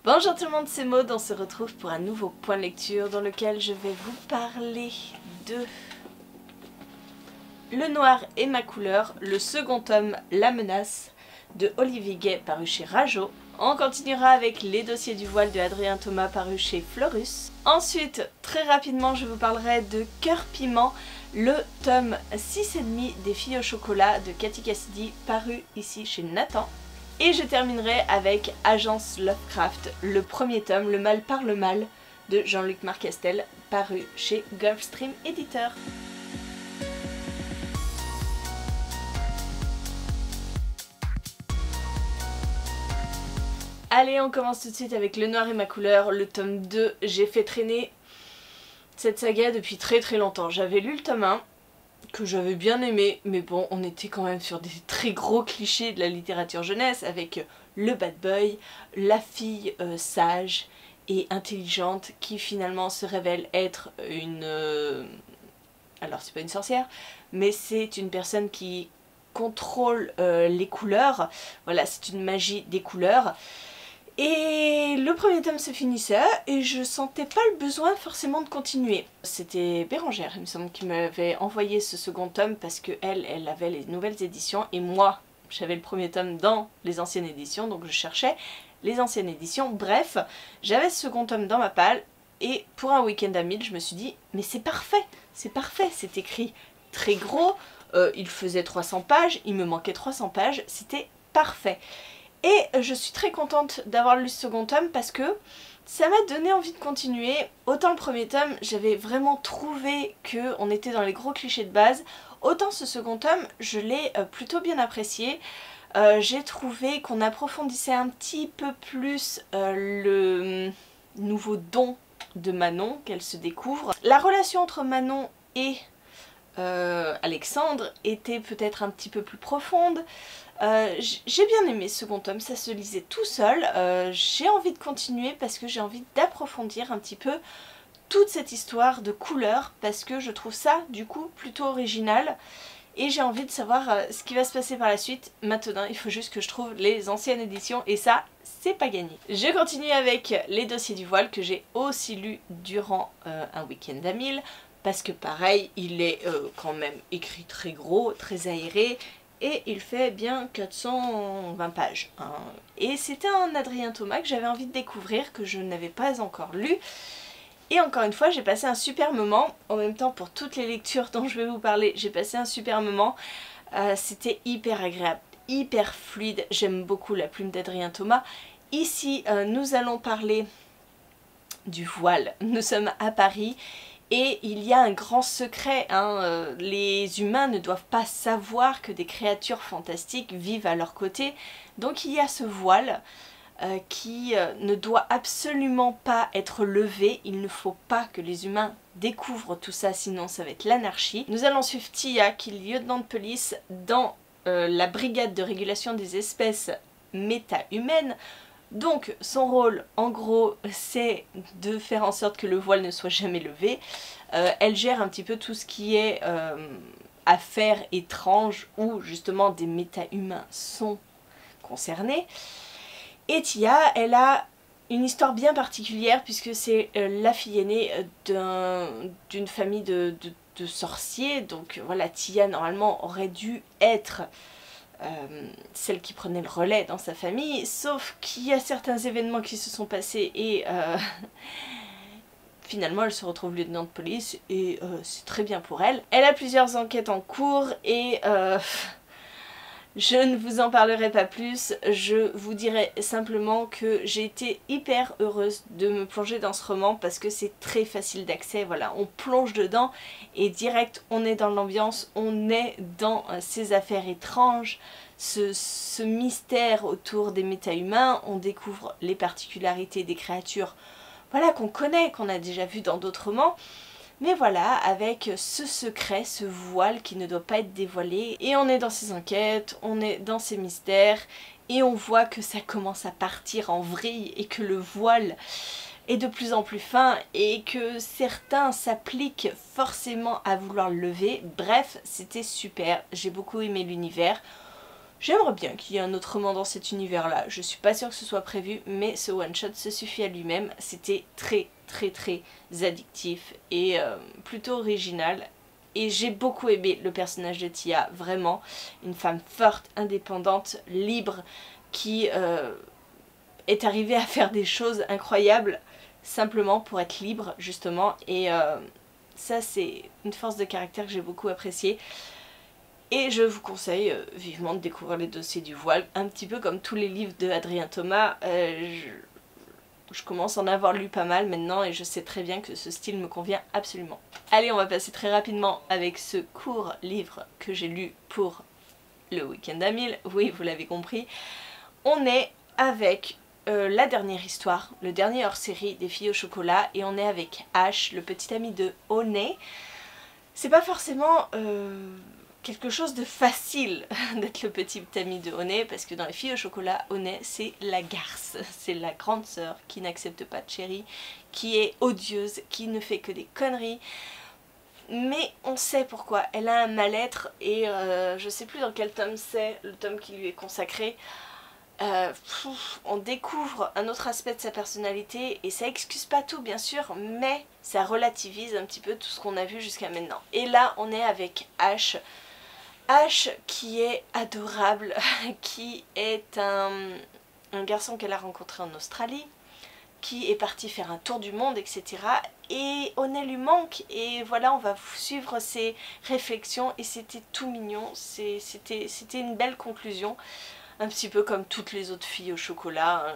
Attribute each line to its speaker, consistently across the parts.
Speaker 1: Bonjour tout le monde, c'est Maud, on se retrouve pour un nouveau point de lecture dans lequel je vais vous parler de Le Noir et ma couleur, le second tome La Menace de Olivier Gay paru chez Rajo. On continuera avec Les Dossiers du voile de Adrien Thomas paru chez Florus. Ensuite, très rapidement, je vous parlerai de Cœur Piment, le tome 6,5 des Filles au chocolat de Cathy Cassidy paru ici chez Nathan. Et je terminerai avec Agence Lovecraft, le premier tome, Le mal par le mal, de Jean-Luc Marcastel, paru chez Gulfstream Éditeur. Allez, on commence tout de suite avec Le Noir et ma couleur, le tome 2. J'ai fait traîner cette saga depuis très longtemps. J'avais lu le tome 1, que j'avais bien aimé, mais bon, on était quand même sur des très gros clichés de la littérature jeunesse, avec le bad boy, la fille sage et intelligente qui finalement se révèle être une... alors c'est pas une sorcière, mais c'est une personne qui contrôle les couleurs. Voilà, c'est une magie des couleurs. Et le premier tome se finissait et je sentais pas le besoin forcément de continuer. C'était Bérangère, il me semble, qui m'avait envoyé ce second tome parce que elle avait les nouvelles éditions et moi j'avais le premier tome dans les anciennes éditions, donc je cherchais les anciennes éditions. Bref, j'avais ce second tome dans ma palle et pour un week-end à 1000 je me suis dit mais c'est parfait, c'est écrit très gros, il faisait 300 pages, il me manquait 300 pages, c'était parfait. Et je suis très contente d'avoir lu ce second tome parce que ça m'a donné envie de continuer. Autant le premier tome, j'avais vraiment trouvé qu'on était dans les gros clichés de base, autant ce second tome, je l'ai plutôt bien apprécié. J'ai trouvé qu'on approfondissait un petit peu plus le nouveau don de Manon, qu'elle se découvre. La relation entre Manon et Alexandre était peut-être un petit peu plus profonde. J'ai bien aimé ce second tome, ça se lisait tout seul. J'ai envie de continuer parce que j'ai envie d'approfondir un petit peu toute cette histoire de couleurs parce que je trouve ça du coup plutôt original et j'ai envie de savoir ce qui va se passer par la suite. Maintenant il faut juste que je trouve les anciennes éditions et ça c'est pas gagné. Je continue avec Les Dossiers du voile que j'ai aussi lu durant un week-end à 1000 parce que pareil il est quand même écrit très gros, très aéré. Et il fait bien 420 pages. Hein. Et c'était un Adrien Thomas que j'avais envie de découvrir, que je n'avais pas encore lu. Et encore une fois, j'ai passé un super moment. En même temps, pour toutes les lectures dont je vais vous parler, j'ai passé un super moment. C'était hyper agréable, hyper fluide. J'aime beaucoup la plume d'Adrien Thomas. Ici, nous allons parler du voile. Nous sommes à Paris. Et il y a un grand secret, hein. Les humains ne doivent pas savoir que des créatures fantastiques vivent à leur côté. Donc il y a ce voile qui ne doit absolument pas être levé. Il ne faut pas que les humains découvrent tout ça, sinon ça va être l'anarchie. Nous allons suivre Tia, qui est lieutenant de police dans la brigade de régulation des espèces méta-humaines. Donc son rôle en gros c'est de faire en sorte que le voile ne soit jamais levé. Elle gère un petit peu tout ce qui est affaires étranges où justement des méta-humains sont concernés. Et Tia, elle a une histoire bien particulière puisque c'est la fille aînée d'une famille de sorciers. Donc voilà, Tia normalement aurait dû être celle qui prenait le relais dans sa famille, sauf qu'il y a certains événements qui se sont passés et finalement elle se retrouve lieutenant de police et c'est très bien pour elle. Elle a plusieurs enquêtes en cours et je ne vous en parlerai pas plus, je vous dirai simplement que j'ai été hyper heureuse de me plonger dans ce roman parce que c'est très facile d'accès, voilà, on plonge dedans et direct on est dans l'ambiance, on est dans ces affaires étranges, ce mystère autour des méta-humains, on découvre les particularités des créatures, voilà, qu'on connaît, qu'on a déjà vu dans d'autres romans. Mais voilà, avec ce secret, ce voile qui ne doit pas être dévoilé. Et on est dans ces enquêtes, on est dans ces mystères. Et on voit que ça commence à partir en vrille et que le voile est de plus en plus fin. Et que certains s'appliquent forcément à vouloir le lever. Bref, c'était super, j'ai beaucoup aimé l'univers. J'aimerais bien qu'il y ait un autre roman dans cet univers-là, je suis pas sûre que ce soit prévu, mais ce one-shot se suffit à lui-même, c'était très addictif et plutôt original. Et j'ai beaucoup aimé le personnage de Tia, vraiment, une femme forte, indépendante, libre, qui est arrivée à faire des choses incroyables, simplement pour être libre, justement, et ça c'est une force de caractère que j'ai beaucoup appréciée. Et je vous conseille vivement de découvrir les dossiers du voile, un petit peu comme tous les livres de Adrien Thomas. Je commence à en avoir lu pas mal maintenant et je sais très bien que ce style me convient absolument. Allez, on va passer très rapidement avec ce court livre que j'ai lu pour le week-end à 1000. Oui, vous l'avez compris. On est avec la dernière histoire, le dernier hors-série des filles au chocolat, et on est avec Ash, le petit ami de Honey. C'est pas forcément quelque chose de facile d'être le petit ami de Honey, parce que dans les filles au chocolat, Honey c'est la garce, c'est la grande sœur qui n'accepte pas de Cherry, qui est odieuse, qui ne fait que des conneries. Mais on sait pourquoi, elle a un mal-être et je sais plus dans quel tome c'est, le tome qui lui est consacré. On découvre un autre aspect de sa personnalité et ça excuse pas tout bien sûr, mais ça relativise un petit peu tout ce qu'on a vu jusqu'à maintenant. Et là on est avec Ash. Ash qui est adorable, qui est un garçon qu'elle a rencontré en Australie, qui est parti faire un tour du monde, etc. Et Honey lui manque et voilà, on va suivre ses réflexions et c'était tout mignon, c'était une belle conclusion. Un petit peu comme toutes les autres filles au chocolat.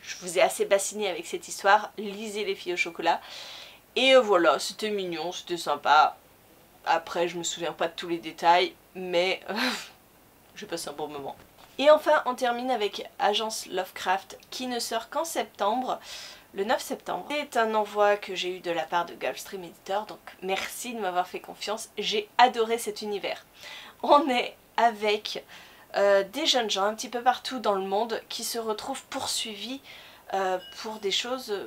Speaker 1: Je vous ai assez bassiné avec cette histoire, lisez les filles au chocolat. Et voilà, c'était mignon, c'était sympa. Après, je me souviens pas de tous les détails, mais j'ai passé un bon moment. Et enfin, on termine avec Agence Lovecraft, qui ne sort qu'en septembre, le 9 septembre. C'est un envoi que j'ai eu de la part de Gulfstream Editor, donc merci de m'avoir fait confiance, j'ai adoré cet univers. On est avec des jeunes gens un petit peu partout dans le monde qui se retrouvent poursuivis pour des choses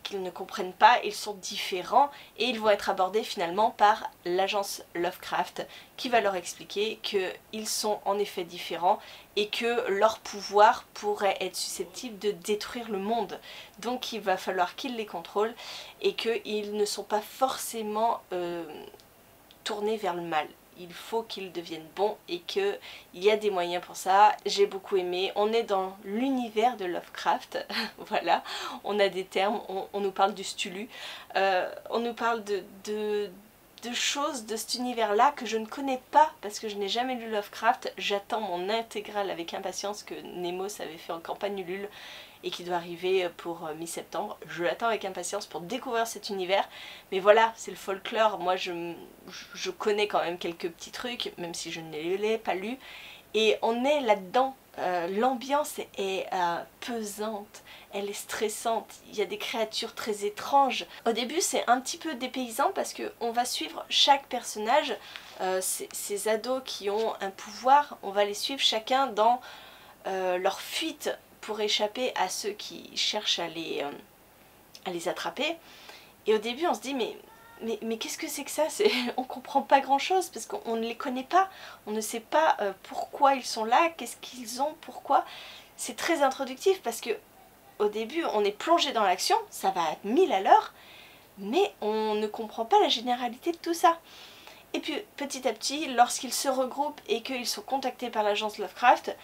Speaker 1: qu'ils ne comprennent pas, ils sont différents et ils vont être abordés finalement par l'agence Lovecraft qui va leur expliquer qu'ils sont en effet différents et que leur pouvoir pourrait être susceptible de détruire le monde. Donc il va falloir qu'ils les contrôlent et qu'ils ne sont pas forcément tournés vers le mal. Il faut qu'ils deviennent bons et qu'il y a des moyens pour ça. J'ai beaucoup aimé. On est dans l'univers de Lovecraft. Voilà, on a des termes, on nous parle du Stulu. On nous parle de choses de cet univers-là que je ne connais pas parce que je n'ai jamais lu Lovecraft. J'attends mon intégrale avec impatience que Nemos avait fait en campagne Ulule et qui doit arriver pour mi-septembre. Je l'attends avec impatience pour découvrir cet univers. Mais voilà, c'est le folklore. Moi, je connais quand même quelques petits trucs, même si je ne les ai pas lus. Et on est là-dedans. L'ambiance est pesante, elle est stressante, il y a des créatures très étranges. Au début c'est un petit peu dépaysant parce qu'on va suivre chaque personnage, ces ados qui ont un pouvoir, on va les suivre chacun dans leur fuite pour échapper à ceux qui cherchent à les attraper. Et au début on se dit mais qu'est-ce que c'est que ça? On comprend pas grand chose parce qu'on ne les connaît pas, on ne sait pas pourquoi ils sont là, qu'est-ce qu'ils ont, pourquoi. C'est très introductif parce que au début on est plongé dans l'action, ça va à 1000 à l'heure, mais on ne comprend pas la généralité de tout ça. Et puis petit à petit, lorsqu'ils se regroupent et qu'ils sont contactés par l'agence Lovecraft,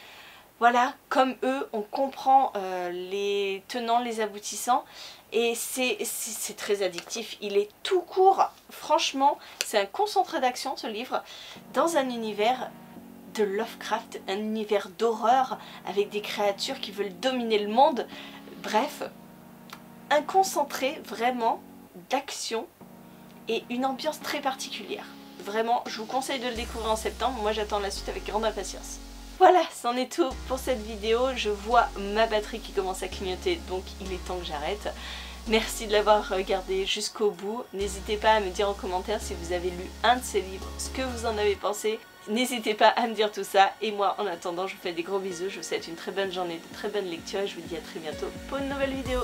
Speaker 1: voilà, comme eux, on comprend les tenants, les aboutissants. Et c'est très addictif, il est tout court, franchement, c'est un concentré d'action ce livre, dans un univers de Lovecraft, un univers d'horreur, avec des créatures qui veulent dominer le monde, bref, un concentré vraiment d'action et une ambiance très particulière. Vraiment, je vous conseille de le découvrir en septembre, moi j'attends la suite avec grande impatience. Voilà, c'en est tout pour cette vidéo. Je vois ma batterie qui commence à clignoter, donc il est temps que j'arrête. Merci de l'avoir regardé jusqu'au bout. N'hésitez pas à me dire en commentaire si vous avez lu un de ces livres, ce que vous en avez pensé. N'hésitez pas à me dire tout ça. Et moi, en attendant, je vous fais des gros bisous. Je vous souhaite une très bonne journée, de très bonnes lectures et je vous dis à très bientôt pour une nouvelle vidéo.